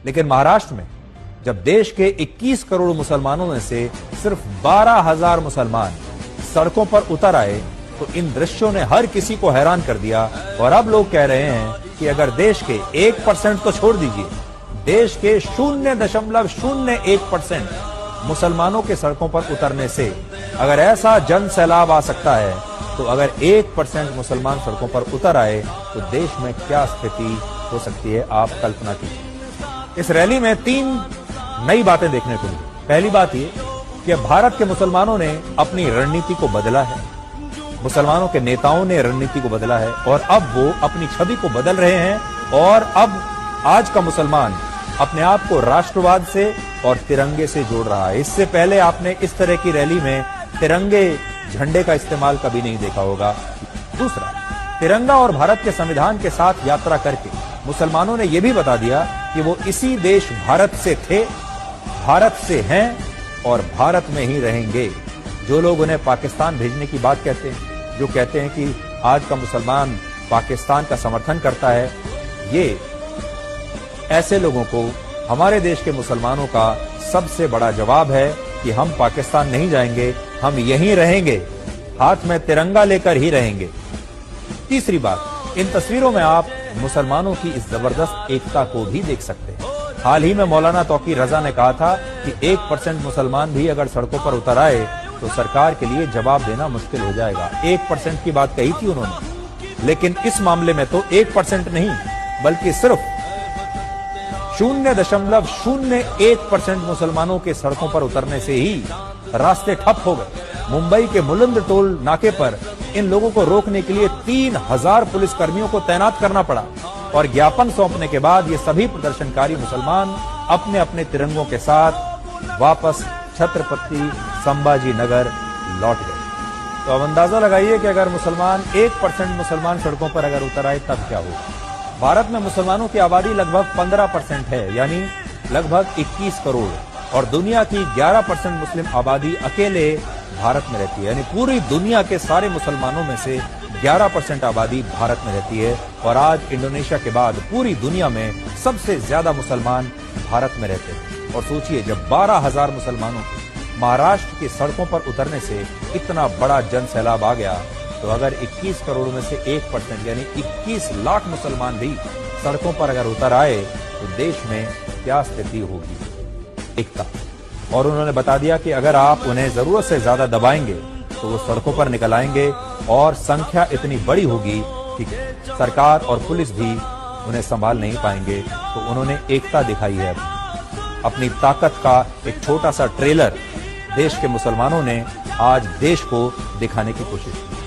लेकिन महाराष्ट्र में जब देश के 21 करोड़ मुसलमानों में से सिर्फ 12,000 मुसलमान सड़कों पर उतर आए तो इन दृश्यों ने हर किसी को हैरान कर दिया। और अब लोग कह रहे हैं कि अगर देश के 1% तो छोड़ दीजिए, देश के 0.01% मुसलमानों के सड़कों पर उतरने से अगर ऐसा जन सैलाब आ सकता है, तो अगर 1% मुसलमान सड़कों पर उतर आए तो देश में क्या स्थिति हो सकती है, आप कल्पना कीजिए। इस रैली में 3 नई बातें देखने को मिली। पहली बात ये कि भारत के मुसलमानों ने अपनी रणनीति को बदला है, मुसलमानों के नेताओं ने रणनीति को बदला है और अब वो अपनी छवि को बदल रहे हैं। और अब आज का मुसलमान अपने आप को राष्ट्रवाद से और तिरंगे से जोड़ रहा है। इससे पहले आपने इस तरह की रैली में तिरंगे झंडे का इस्तेमाल कभी नहीं देखा होगा। दूसरा, तिरंगा और भारत के संविधान के साथ यात्रा करके मुसलमानों ने यह भी बता दिया कि वो इसी देश भारत से थे, भारत से हैं और भारत में ही रहेंगे। जो लोग उन्हें पाकिस्तान भेजने की बात कहते हैं, जो कहते हैं कि आज का मुसलमान पाकिस्तान का समर्थन करता है, ये ऐसे लोगों को हमारे देश के मुसलमानों का सबसे बड़ा जवाब है कि हम पाकिस्तान नहीं जाएंगे, हम यहीं रहेंगे, हाथ में तिरंगा लेकर ही रहेंगे। तीसरी बात, इन तस्वीरों में आप मुसलमानों की इस जबरदस्त एकता को भी देख सकते हैं। हाल ही में मौलाना तौकीर रजा ने कहा था कि 1% मुसलमान भी अगर सड़कों पर उतर आए तो सरकार के लिए जवाब देना मुश्किल हो जाएगा। 1% की बात कही थी उन्होंने, लेकिन इस मामले में तो 1% नहीं बल्कि सिर्फ 0.01% मुसलमानों के सड़कों पर उतरने से ही रास्ते ठप हो गए। मुंबई के मुलंद टोल नाके पर इन लोगों को रोकने के लिए 3000 पुलिसकर्मियों को तैनात करना पड़ा और ज्ञापन सौंपने के बाद ये सभी प्रदर्शनकारी मुसलमान अपने अपने तिरंगों के साथ वापस छत्रपति संभाजी नगर लौट गए। तो अब अंदाजा लगाइए कि अगर 1% मुसलमान सड़कों पर अगर उतर आए तब क्या होगा। भारत में मुसलमानों की आबादी लगभग 15% है, यानी लगभग 21 करोड़, और दुनिया की 11% मुस्लिम आबादी अकेले भारत में रहती है। यानी पूरी दुनिया के सारे मुसलमानों में से 11% आबादी भारत में रहती है। और आज इंडोनेशिया के बाद पूरी दुनिया में सबसे ज्यादा मुसलमान भारत में रहते हैं। और सोचिए, जब 12,000 मुसलमानों को महाराष्ट्र की सड़कों पर उतरने से इतना बड़ा जन सैलाब आ गया, तो अगर 21 करोड़ में से 1% यानी 21 लाख मुसलमान भी सड़कों पर अगर उतर आए तो देश में क्या स्थिति होगी। एकता। और उन्होंने बता दिया कि अगर आप उन्हें जरूरत से ज्यादा दबाएंगे तो वो सड़कों पर निकल आएंगे और संख्या इतनी बड़ी होगी कि सरकार और पुलिस भी उन्हें संभाल नहीं पाएंगे। तो उन्होंने एकता दिखाई है। अपनी ताकत का एक छोटा सा ट्रेलर देश के मुसलमानों ने आज देश को दिखाने की कोशिश की।